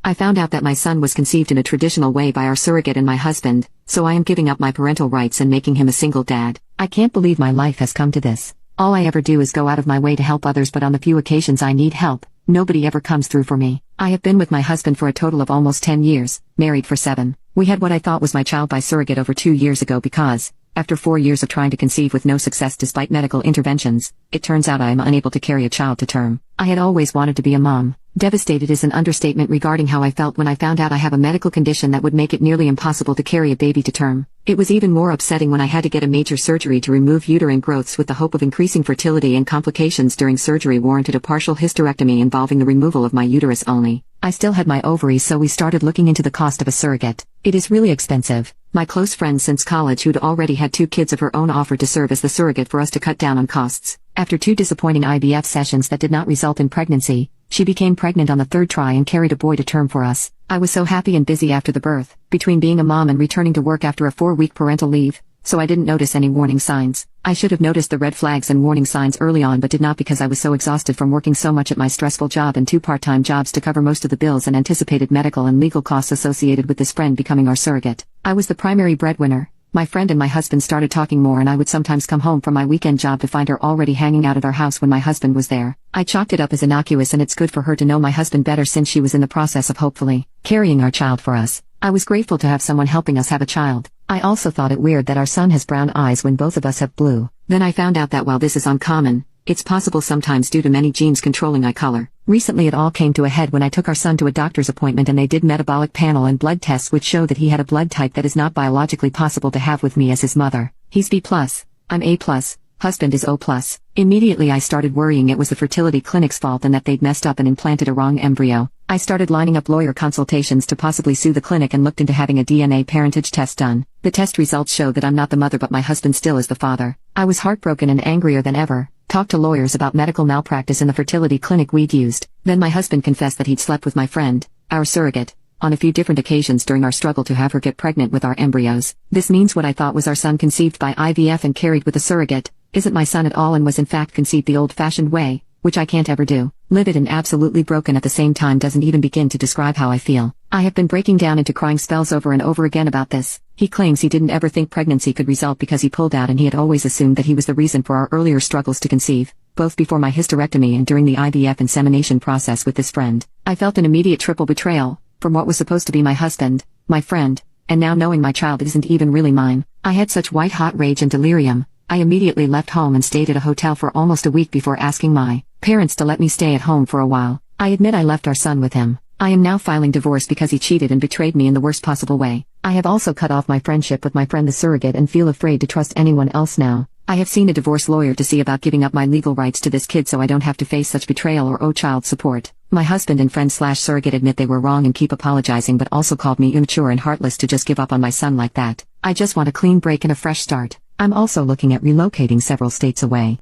I found out that my son was conceived in a traditional way by our surrogate and my husband, so I am giving up my parental rights and making him a single dad. I can't believe my life has come to this. All I ever do is go out of my way to help others, but on the few occasions I need help, nobody ever comes through for me. I have been with my husband for a total of almost 10 years, married for 7. We had what I thought was my child by surrogate over 2 years ago because, after 4 years of trying to conceive with no success despite medical interventions, it turns out I am unable to carry a child to term. I had always wanted to be a mom. Devastated is an understatement regarding how I felt when I found out I have a medical condition that would make it nearly impossible to carry a baby to term. It was even more upsetting when I had to get a major surgery to remove uterine growths with the hope of increasing fertility, and complications during surgery warranted a partial hysterectomy involving the removal of my uterus only. I still had my ovaries, so we started looking into the cost of a surrogate. It is really expensive. My close friend since college who'd already had 2 kids of her own offered to serve as the surrogate for us to cut down on costs. After 2 disappointing IVF sessions that did not result in pregnancy, she became pregnant on the 3rd try and carried a boy to term for us. I was so happy and busy after the birth, between being a mom and returning to work after a 4-week parental leave, so I didn't notice any warning signs. I should have noticed the red flags and warning signs early on, but did not because I was so exhausted from working so much at my stressful job and 2 part-time jobs to cover most of the bills and anticipated medical and legal costs associated with this friend becoming our surrogate. I was the primary breadwinner. My friend and my husband started talking more, and I would sometimes come home from my weekend job to find her already hanging out at our house when my husband was there. I chalked it up as innocuous, and it's good for her to know my husband better since she was in the process of hopefully carrying our child for us. I was grateful to have someone helping us have a child. I also thought it weird that our son has brown eyes when both of us have blue. Then I found out that while this is uncommon, it's possible sometimes due to many genes controlling eye color. Recently it all came to a head when I took our son to a doctor's appointment and they did metabolic panel and blood tests which showed that he had a blood type that is not biologically possible to have with me as his mother. He's B+, I'm A+, husband is O+. Immediately I started worrying it was the fertility clinic's fault and that they'd messed up and implanted a wrong embryo. I started lining up lawyer consultations to possibly sue the clinic and looked into having a DNA parentage test done. The test results showed that I'm not the mother, but my husband still is the father. I was heartbroken and angrier than ever. Talked to lawyers about medical malpractice in the fertility clinic we'd used. Then my husband confessed that he'd slept with my friend, our surrogate, on a few different occasions during our struggle to have her get pregnant with our embryos. This means what I thought was our son conceived by IVF and carried with a surrogate isn't my son at all, and was in fact conceived the old-fashioned way, which I can't ever do. Livid and absolutely broken at the same time doesn't even begin to describe how I feel. I have been breaking down into crying spells over and over again about this. He claims he didn't ever think pregnancy could result because he pulled out, and he had always assumed that he was the reason for our earlier struggles to conceive, both before my hysterectomy and during the IVF insemination process with this friend. I felt an immediate triple betrayal, from what was supposed to be my husband, my friend, and now knowing my child isn't even really mine. I had such white-hot rage and delirium. I immediately left home and stayed at a hotel for almost a week before asking my parents to let me stay at home for a while. I admit I left our son with him. I am now filing divorce because he cheated and betrayed me in the worst possible way. I have also cut off my friendship with my friend the surrogate and feel afraid to trust anyone else now. I have seen a divorce lawyer to see about giving up my legal rights to this kid so I don't have to face such betrayal or owe child support. My husband and friend/surrogate admit they were wrong and keep apologizing, but also called me immature and heartless to just give up on my son like that. I just want a clean break and a fresh start. I'm also looking at relocating several states away.